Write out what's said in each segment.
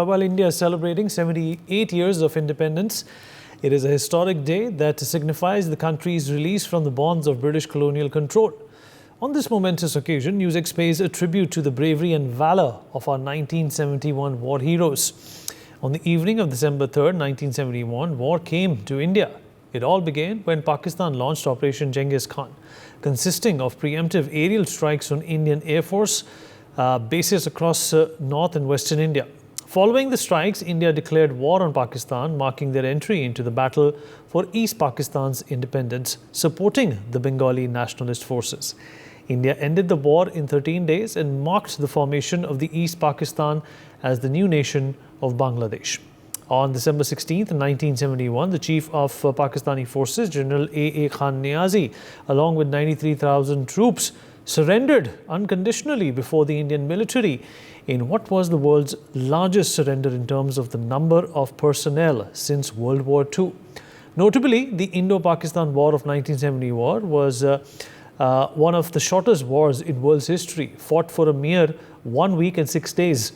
while India is celebrating 78 years of independence, it is a historic day that signifies the country's release from the bonds of British colonial control. On this momentous occasion, NewsX pays a tribute to the bravery and valor of our 1971 war heroes. On the evening of December 3rd, 1971, war came to India. It all began when Pakistan launched Operation Chengiz Khan, consisting of preemptive aerial strikes on Indian Air Force bases across North and Western India. Following the strikes, India declared war on Pakistan, marking their entry into the battle for East Pakistan's independence, supporting the Bengali nationalist forces. India ended the war in 13 days and marked the formation of the East Pakistan as the new nation of Bangladesh. On December 16, 1971, the chief of Pakistani forces, General A.A. Khan Niazi, along with 93,000 troops, surrendered unconditionally before the Indian military in what was the world's largest surrender in terms of the number of personnel since World War II. Notably, the Indo-Pakistan War of 1971 was one of the shortest wars in world's history, fought for a mere 1 week and 6 days.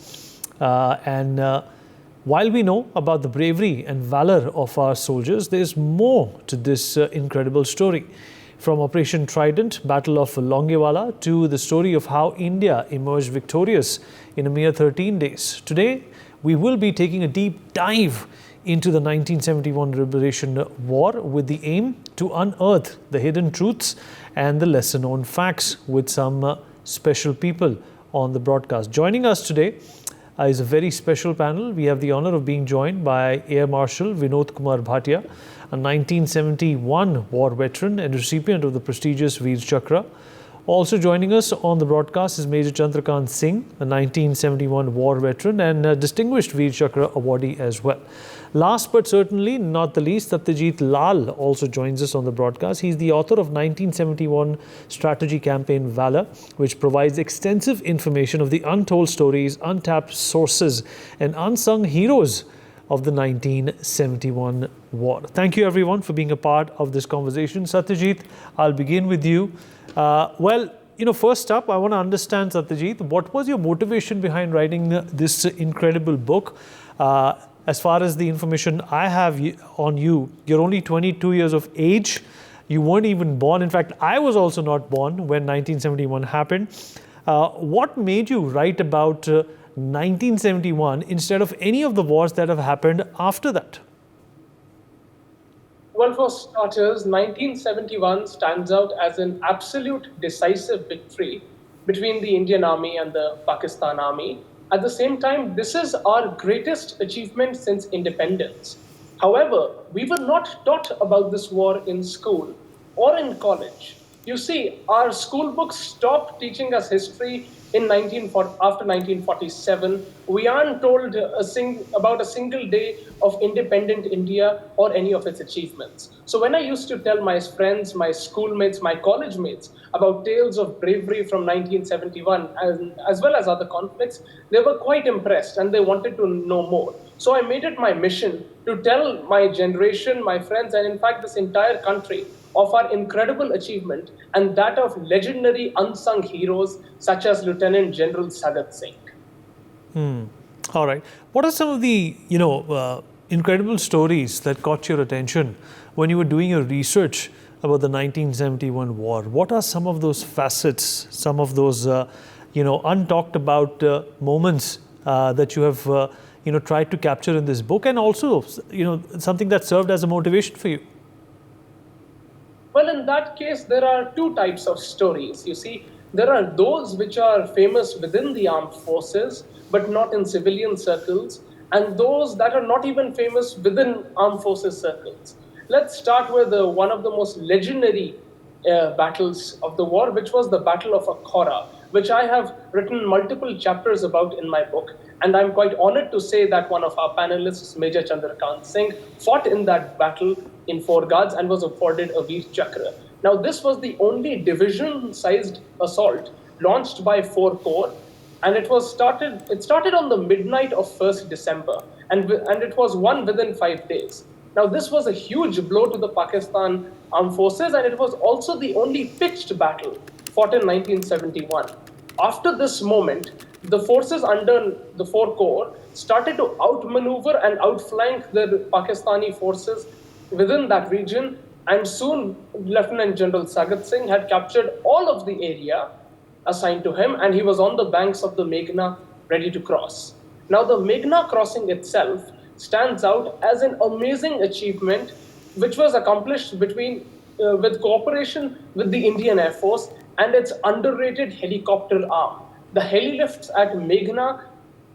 While we know about the bravery and valor of our soldiers, there is more to this incredible story. From Operation Trident, Battle of Longewala, to the story of how India emerged victorious in a mere 13 days. Today, we will be taking a deep dive into the 1971 Liberation War with the aim to unearth the hidden truths and the lesser-known facts with some special people on the broadcast. Joining us today is a very special panel. We have the honor of being joined by Air Marshal Vinod Kumar Bhatia, a 1971 war veteran and recipient of the prestigious Veer Chakra. Also joining us on the broadcast is Major Chandrakant Singh, a 1971 war veteran and a distinguished Veer Chakra awardee as well. Last but certainly not the least, Satyajit Lall also joins us on the broadcast. He's the author of 1971 Strategy Campaign Valor, which provides extensive information of the untold stories, untapped sources, and unsung heroes of the 1971 war. Thank you everyone for being a part of this conversation. Satyajit, I'll begin with you. First up, I want to understand, Satyajit, what was your motivation behind writing this incredible book? As far as the information I have on you, you're only 22 years of age. You weren't even born. In fact, I was also not born when 1971 happened. What made you write about 1971 instead of any of the wars that have happened after that? Well, for starters, 1971 stands out as an absolute decisive victory between the Indian Army and the Pakistan Army. At the same time, this is our greatest achievement since independence. However, we were not taught about this war in school or in college. You see, our school books stopped teaching us history after 1947. We aren't told about a single day of independent India or any of its achievements. So when I used to tell my friends, my schoolmates, my college mates about tales of bravery from 1971 as well as other conflicts, they were quite impressed and they wanted to know more. So I made it my mission to tell my generation, my friends, and in fact this entire country of our incredible achievement and that of legendary unsung heroes such as Lieutenant General Satyajit Singh. All right. What are some of the, incredible stories that caught your attention when you were doing your research about the 1971 war? What are some of those facets, some of those, untalked about moments that you have, tried to capture in this book, and also, something that served as a motivation for you? Well, in that case, there are two types of stories. You see, there are those which are famous within the armed forces, but not in civilian circles, and those that are not even famous within armed forces circles. Let's start with one of the most legendary battles of the war, which was the Battle of Akhora, which I have written multiple chapters about in my book. And I'm quite honored to say that one of our panelists, Major Chandrakant Singh, fought in that battle in 4 guards and was afforded a Veer Chakra. Now, this was the only division-sized assault launched by 4 corps, and it started on the midnight of 1st December, and it was won within 5 days. Now, this was a huge blow to the Pakistan armed forces, and it was also the only pitched battle fought in 1971. After this moment, the forces under the 4 Corps started to outmaneuver and outflank the Pakistani forces within that region, and soon Lieutenant General Sagat Singh had captured all of the area assigned to him, and he was on the banks of the Meghna ready to cross. Now, the Meghna crossing itself stands out as an amazing achievement which was accomplished with cooperation with the Indian Air Force and its underrated helicopter arm. The helilifts at Meghna,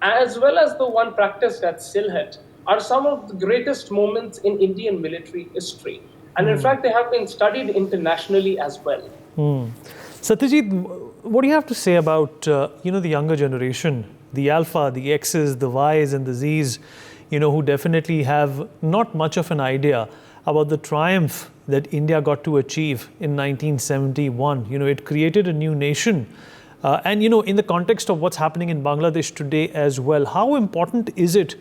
as well as the one practiced at Sylhet, are some of the greatest moments in Indian military history. And in fact, they have been studied internationally as well. Satyajit, what do you have to say about the younger generation, the Alpha, the X's, the Y's, and the Z's, who definitely have not much of an idea about the triumph that India got to achieve in 1971. It created a new nation. And in the context of what's happening in Bangladesh today as well, how important is it,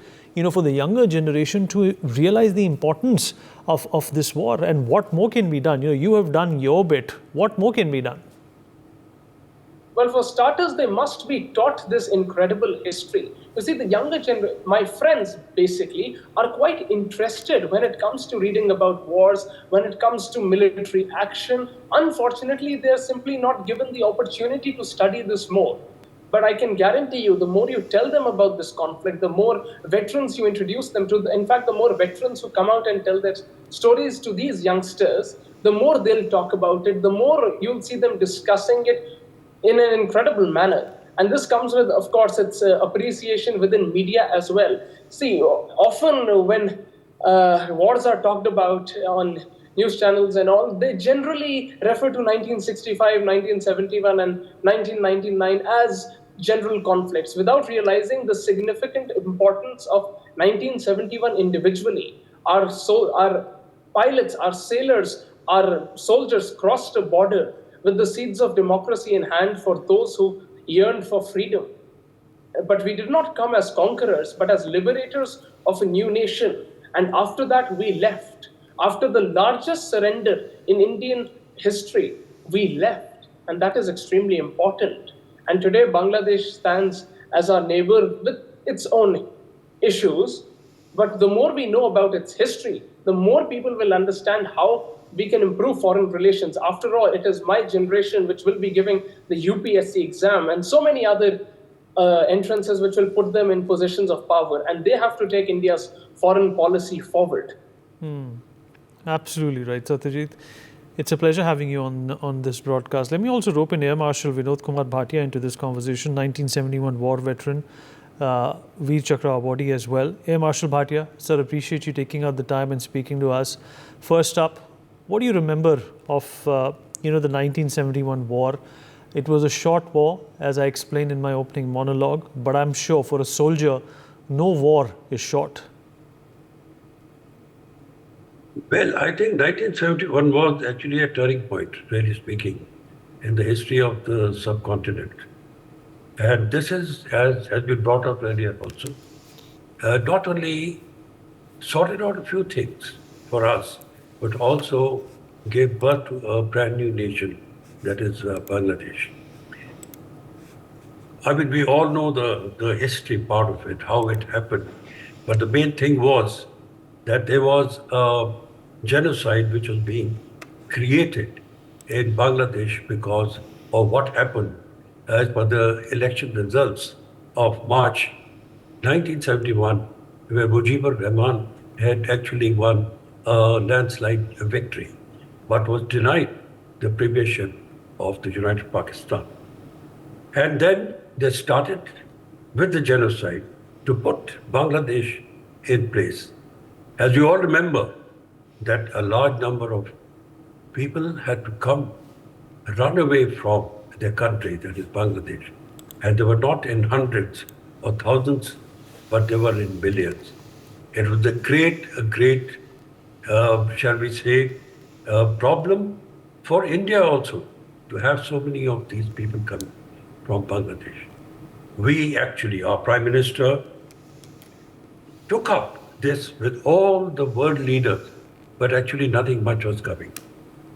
for the younger generation to realize the importance of this war, and what more can be done? You have done your bit. What more can be done? Well, for starters, they must be taught this incredible history. You see, the younger generation, my friends basically, are quite interested when it comes to reading about wars, when it comes to military action. Unfortunately, they're simply not given the opportunity to study this more. But I can guarantee you, the more you tell them about this conflict, the more veterans you introduce them to, in fact, the more veterans who come out and tell their stories to these youngsters, the more they'll talk about it, the more you'll see them discussing it in an incredible manner. And this comes with, of course, its appreciation within media as well. See, often when wars are talked about on news channels and all, they generally refer to 1965, 1971, and 1999 as general conflicts without realizing the significant importance of 1971 individually. Our pilots, our sailors, our soldiers crossed a border with the seeds of democracy in hand for those who yearned for freedom. But we did not come as conquerors, but as liberators of a new nation. And after that, we left. After the largest surrender in Indian history, we left. And that is extremely important. And today, Bangladesh stands as our neighbor with its own issues. But the more we know about its history, the more people will understand how we can improve foreign relations. After all, it is my generation which will be giving the UPSC exam and so many other entrances which will put them in positions of power. And they have to take India's foreign policy forward. Absolutely right, Satyajit. It's a pleasure having you on this broadcast. Let me also rope in Air Marshal Vinod Kumar Bhatia into this conversation, 1971 war veteran, Veer Chakra awardee as well. Air Marshal Bhatia, sir, appreciate you taking out the time and speaking to us. First up, what do you remember of the 1971 war? It was a short war, as I explained in my opening monologue, but I'm sure for a soldier, no war is short. Well, I think 1971 was actually a turning point, really speaking, in the history of the subcontinent. And this has been brought up earlier also. Not only sorted out a few things for us, but also gave birth to a brand new nation, that is Bangladesh. I mean, we all know the history part of it, how it happened. But the main thing was that there was a genocide which was being created in Bangladesh because of what happened as per the election results of March 1971, where Mujibur Rahman had actually won a landslide victory, but was denied the premiership of the United Pakistan. And then they started with the genocide to put Bangladesh in place. As you all remember, that a large number of people had to run away from their country, that is Bangladesh. And they were not in hundreds or thousands, but they were in millions. It was a great, shall we say, problem for India also, to have so many of these people coming from Bangladesh. We actually, our Prime Minister, took up this with all the world leaders, but actually nothing much was coming.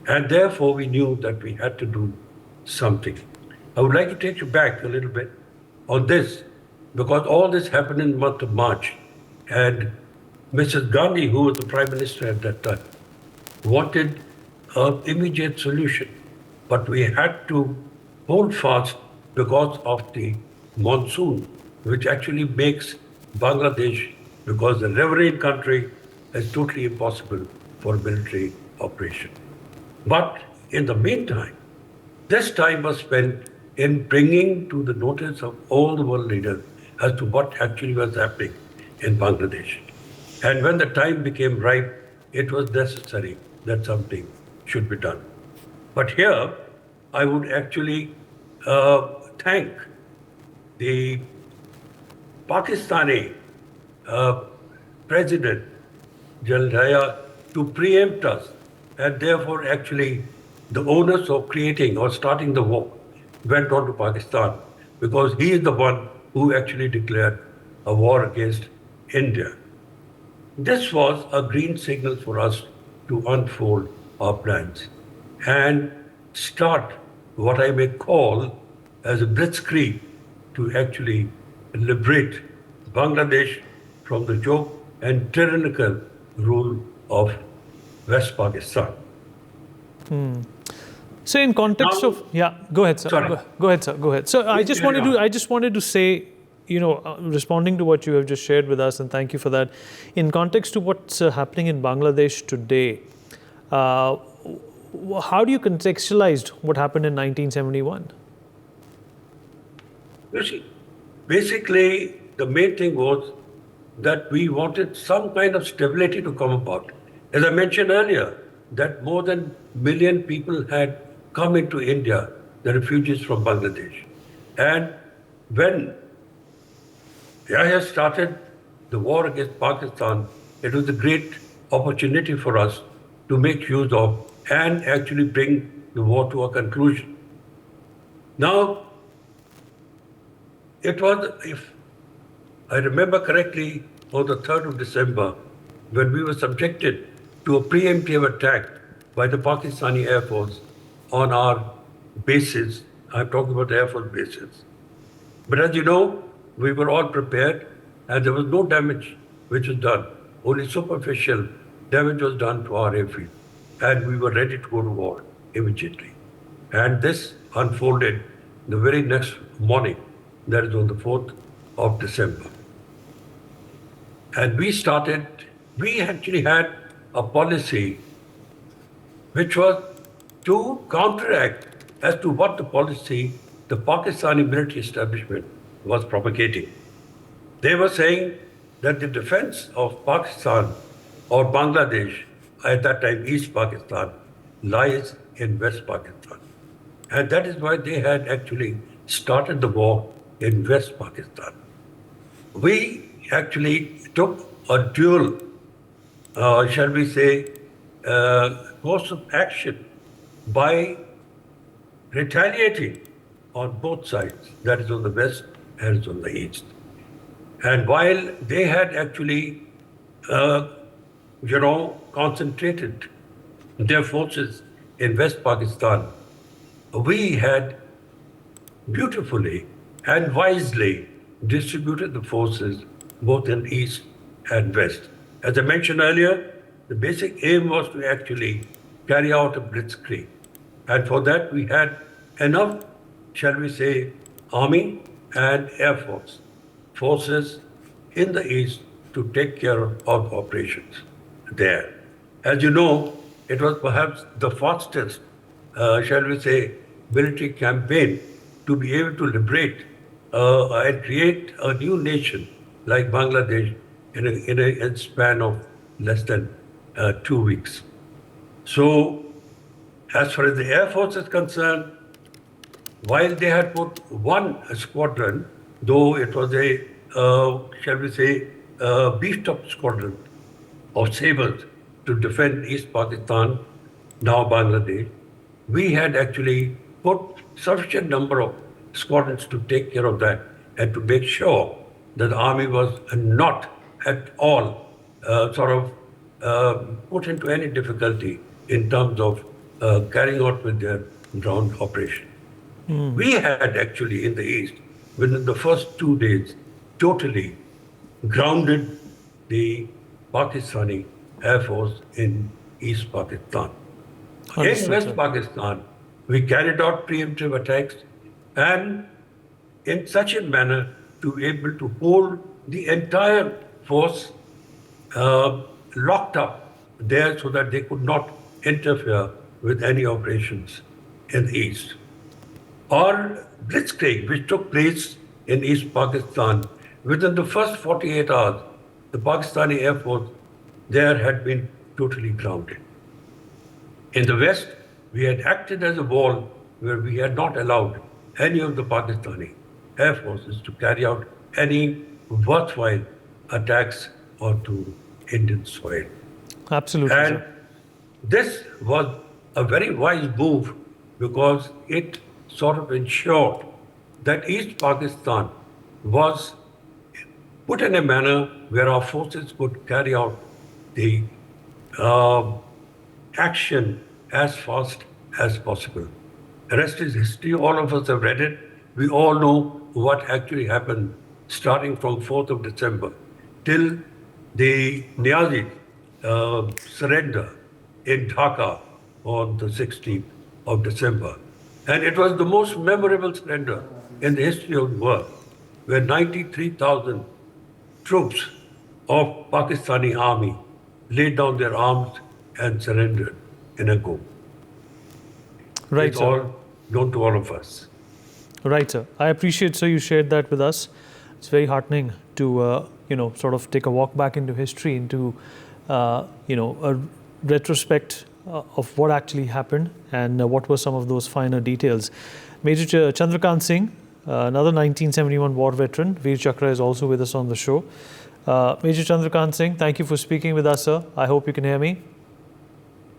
And therefore we knew that we had to do something. I would like to take you back a little bit on this because all this happened in the month of March. And Mrs. Gandhi, who was the Prime Minister at that time, wanted an immediate solution. But we had to hold fast because of the monsoon, which actually makes Bangladesh, because the riverine country, is totally impossible for military operation. But in the meantime, this time was spent in bringing to the notice of all the world leaders as to what actually was happening in Bangladesh. And when the time became ripe, it was necessary that something should be done. But here, I would actually thank the Pakistani President, Jalhaya, to preempt us, and therefore actually the onus of creating or starting the war went on to Pakistan, because he is the one who actually declared a war against India. This was a green signal for us to unfold our plans and start what I may call as a blitzkrieg to actually liberate Bangladesh from the yoke and tyrannical rule of West Pakistan. So in context Now- of, yeah, go ahead, sir. Sorry. Go ahead, sir. Go ahead. So I just wanted to say, responding to what you have just shared with us, and thank you for that. In context to what's happening in Bangladesh today, how do you contextualize what happened in 1971? You see, basically, the main thing was that we wanted some kind of stability to come about. As I mentioned earlier, that more than a million people had come into India, the refugees from Bangladesh. And when Yahya started the war against Pakistan, it was a great opportunity for us to make use of and actually bring the war to a conclusion. Now, it was, if I remember correctly, on the 3rd of December, when we were subjected to a preemptive attack by the Pakistani Air Force on our bases. I'm talking about Air Force bases. But as you know, we were all prepared and there was no damage which was done. Only superficial damage was done to our airfield. And we were ready to go to war immediately. And this unfolded the very next morning, that is on the 4th of December. And we actually had a policy which was to counteract as to what the policy the Pakistani military establishment was propagating. They were saying that the defense of Pakistan or Bangladesh, at that time East Pakistan, lies in West Pakistan. And that is why they had actually started the war in West Pakistan. We actually took a dual, shall we say, course of action by retaliating on both sides, that is on the west and on the east. And while they had actually, concentrated their forces in West Pakistan, we had beautifully and wisely distributed the forces both in east and west. As I mentioned earlier, the basic aim was to actually carry out a blitzkrieg. And for that, we had enough, shall we say, army and air force forces in the east to take care of operations there. As you know, it was perhaps the fastest, shall we say, military campaign to be able to liberate and create a new nation like Bangladesh in a span of less than 2 weeks. So, as far as the Air Force is concerned, while they had put one squadron, though it was a, shall we say, beefed up squadron of sabres to defend East Pakistan, now Bangladesh, we had actually put sufficient number of squadrons to take care of that and to make sure that the army was not at all put into any difficulty in terms of carrying out with their ground operation. We had actually in the east within the first 2 days, totally grounded the Pakistani Air Force in East Pakistan. In Understood, West sir. Pakistan, we carried out preemptive attacks and in such a manner to be able to hold the entire force locked up there so that they could not interfere with any operations in the east. Or blitzkrieg, which took place in East Pakistan, within the first 48 hours, the Pakistani Air Force there had been totally grounded. In the West, we had acted as a wall where we had not allowed any of the Pakistani Air Forces to carry out any worthwhile attacks onto Indian soil. Absolutely, And sir. this was a very wise move because it sort of ensured that East Pakistan was put in a manner where our forces could carry out the action as fast as possible. The rest is history. All of us have read it. We all know what actually happened starting from 4th of December till the Niazi surrender in Dhaka on the 16th of December. And it was the most memorable surrender in the history of the world, where 93,000 troops of Pakistani army laid down their arms and surrendered in a go. Right, It's sir. all known to all of us. Right, sir. I appreciate, sir, you shared that with us. It's very heartening to, sort of take a walk back into history, into, a retrospect of what actually happened and what were some of those finer details. Major Chandrakant Singh, another 1971 war veteran, Veer Chakra, is also with us on the show. Major Chandrakant Singh, thank you for speaking with us, sir. I hope you can hear me.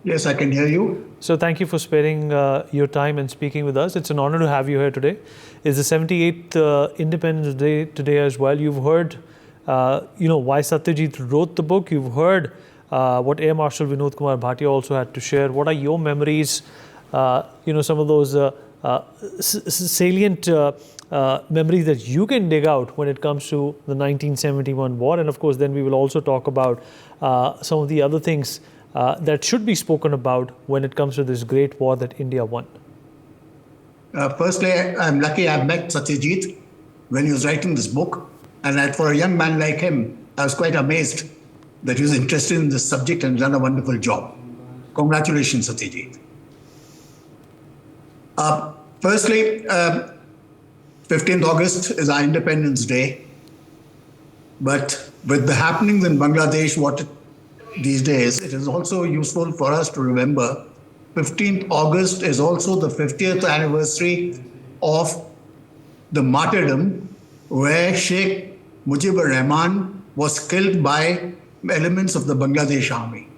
Yes, I can hear you. So thank you for sparing your time and speaking with us. It's an honor to have you here today. It's the 78th Independence Day today as well. You've heard, why Satyajit wrote the book. You've heard what Air Marshal Vinod Kumar Bhatia also had to share. What are your memories? Some of those salient memories that you can dig out when it comes to the 1971 war. And of course, then we will also talk about some of the other things that should be spoken about when it comes to this great war that India won. Firstly, I'm lucky I've met Satyajit when he was writing this book. And for a young man like him, I was quite amazed that he was interested in this subject and done a wonderful job. Congratulations, Satyajit. Firstly, 15th August is our Independence Day. But with the happenings in Bangladesh, these days, it is also useful for us to remember 15th August is also the 50th anniversary of the martyrdom where Sheikh Mujibur Rahman was killed by elements of the Bangladesh army.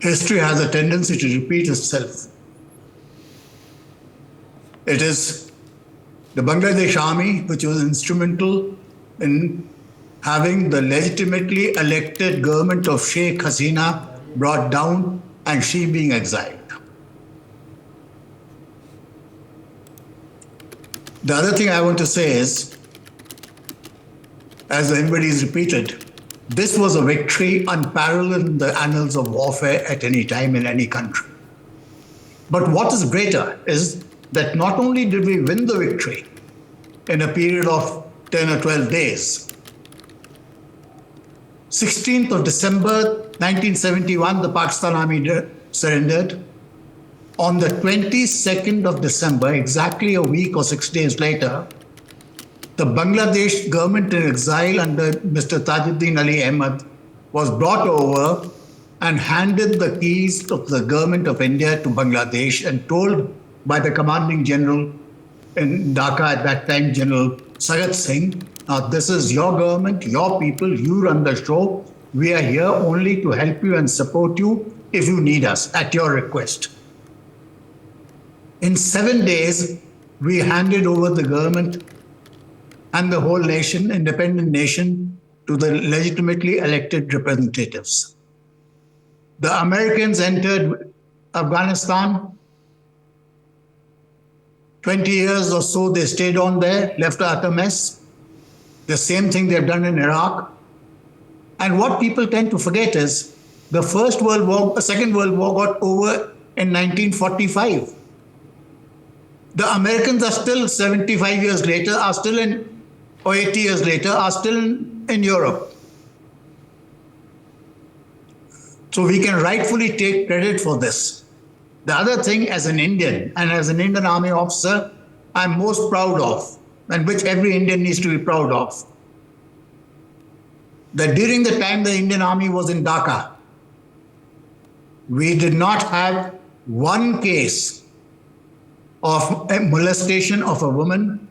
History has a tendency to repeat itself. It is the Bangladesh army which was instrumental in having the legitimately elected government of Sheikh Hasina brought down and she being exiled. The other thing I want to say is, as everybody has repeated, this was a victory unparalleled in the annals of warfare at any time in any country. But what is greater is that not only did we win the victory in a period of 10 or 12 days, 16th of December 1971, the Pakistan Army surrendered. On the 22nd of December, exactly a week or 6 days later, the Bangladesh government in exile under Mr. Tajuddin Ali Ahmed was brought over and handed the keys of the government of India to Bangladesh and told by the commanding general in Dhaka at that time, General Sagat Singh, now this is your government, your people, you run the show. We are here only to help you and support you if you need us at your request. In 7 days, we handed over the government and the whole nation, independent nation, to the legitimately elected representatives. The Americans entered Afghanistan 20 years or so, they stayed on there, left a utter mess. The same thing they've done in Iraq. And what people tend to forget is the Second World War got over in 1945. The Americans are still 75 years later, or 80 years later, are still in Europe. So we can rightfully take credit for this. The other thing, as an Indian and as an Indian Army officer, I'm most proud of, and which every Indian needs to be proud of, that during the time the Indian Army was in Dhaka, we did not have one case of a molestation of a woman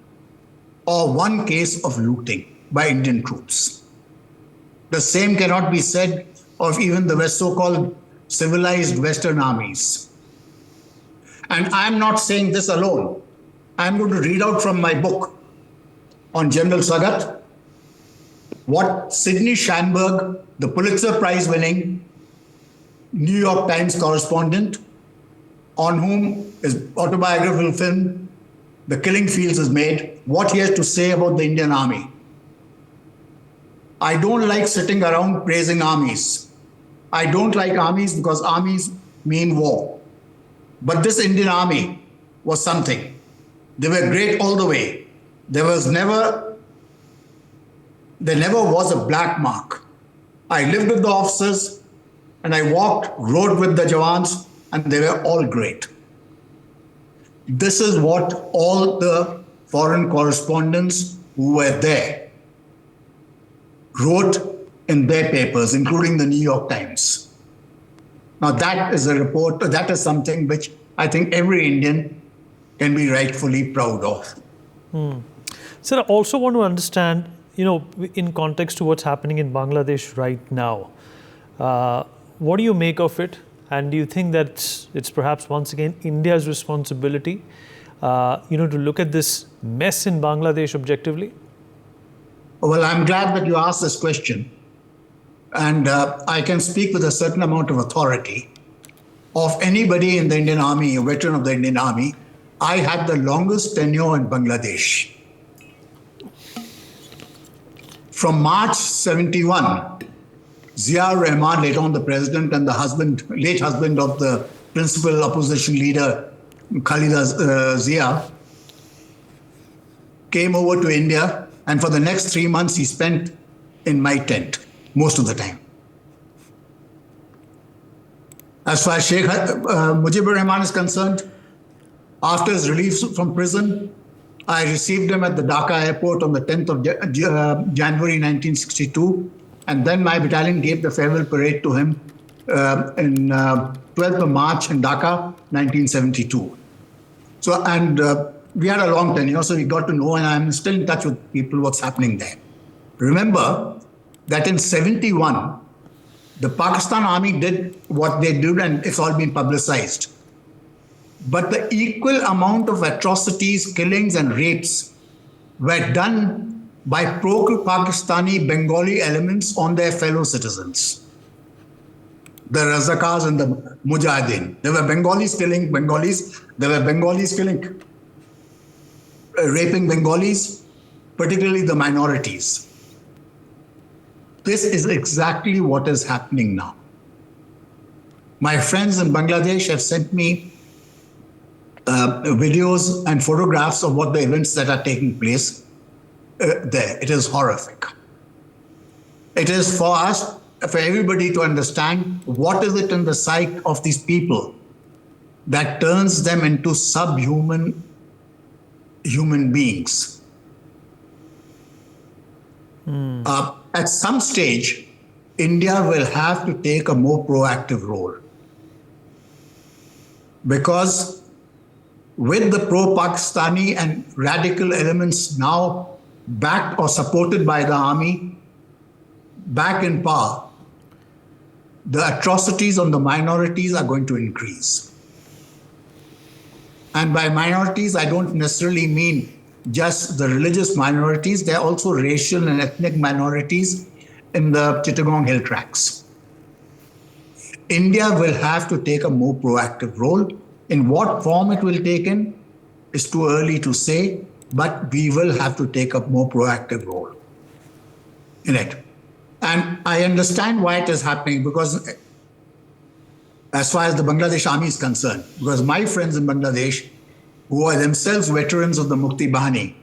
or one case of looting by Indian troops. The same cannot be said of even the so-called civilized Western armies. And I'm not saying this alone. I'm going to read out from my book on General Sagat what Sidney Schanberg, the Pulitzer Prize-winning New York Times correspondent, on whom his autobiographical film, The Killing Fields, is made, what he has to say about the Indian Army. I don't like sitting around praising armies. I don't like armies because armies mean war. But this Indian Army was something. They were great all the way. There never was a black mark. I lived with the officers and I rode with the Jawans, and they were all great. This is what all the foreign correspondents who were there wrote in their papers, including the New York Times. Now that is a report, that is something which I think every Indian can be rightfully proud of. Sir, I also want to understand, in context to what's happening in Bangladesh right now, what do you make of it? And do you think that it's perhaps once again India's responsibility, to look at this mess in Bangladesh objectively? Well, I'm glad that you asked this question. And I can speak with a certain amount of authority. Of anybody in the Indian Army, a veteran of the Indian Army, I had the longest tenure in Bangladesh. From March 71, Zia Rahman, later on the president, and the late husband of the principal opposition leader, Khalida Zia, came over to India, and for the next 3 months he spent in my tent, most of the time. As far as Sheikh Mujibur Rahman is concerned, after his release from prison, I received him at the Dhaka airport on the 10th of January 1962, and then my battalion gave the farewell parade to him in 12th of March in Dhaka, 1972. So, and we had a long tenure, so we got to know, and I'm still in touch with people what's happening there. Remember that in 71, the Pakistan Army did what they did, and it's all been publicized. But the equal amount of atrocities, killings, and rapes were done by pro-Pakistani Bengali elements on their fellow citizens. The Razakars and the Mujahideen. There were Bengalis killing Bengalis. There were Bengalis raping Bengalis, particularly the minorities. This is exactly what is happening now. My friends in Bangladesh have sent me videos and photographs of what the events that are taking place there. It is horrific. It is for us, for everybody to understand what is it in the psyche of these people that turns them into subhuman human beings. At some stage, India will have to take a more proactive role, because with the pro-Pakistani and radical elements now backed or supported by the army, back in power, the atrocities on the minorities are going to increase. And by minorities, I don't necessarily mean just the religious minorities. There are also racial and ethnic minorities in the Chittagong Hill Tracts. India will have to take a more proactive role. In what form it will take in It's too early to say, but we will have to take a more proactive role in it. And I understand why it is happening, because as far as the Bangladesh army is concerned, because my friends in Bangladesh, who are themselves veterans of the Mukti Bahani,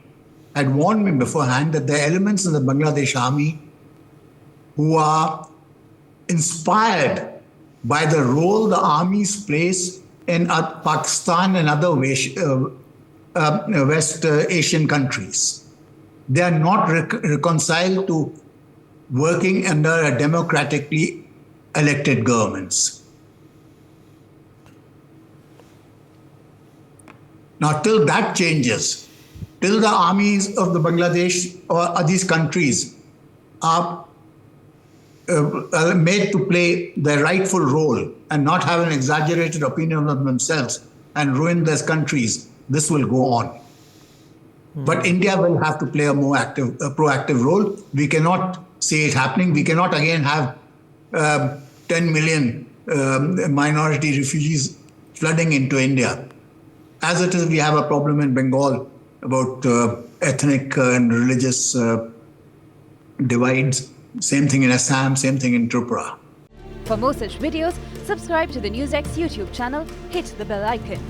had warned me beforehand that there are elements in the Bangladesh army who are inspired by the role the armies plays in Pakistan and other West Asian countries. They are not reconciled to working under a democratically elected governments. Now, till that changes, till the armies of the Bangladesh or these countries are made to play their rightful role and not have an exaggerated opinion of themselves and ruin their countries, this will go on. But India will have to play a more proactive role. We cannot see it happening. We cannot again have 10 million minority refugees flooding into India. As it is, we have a problem in Bengal about ethnic and religious divides. Same thing in Assam, same thing in Tripura. For more such videos, subscribe to the NewsX YouTube channel, hit the bell icon.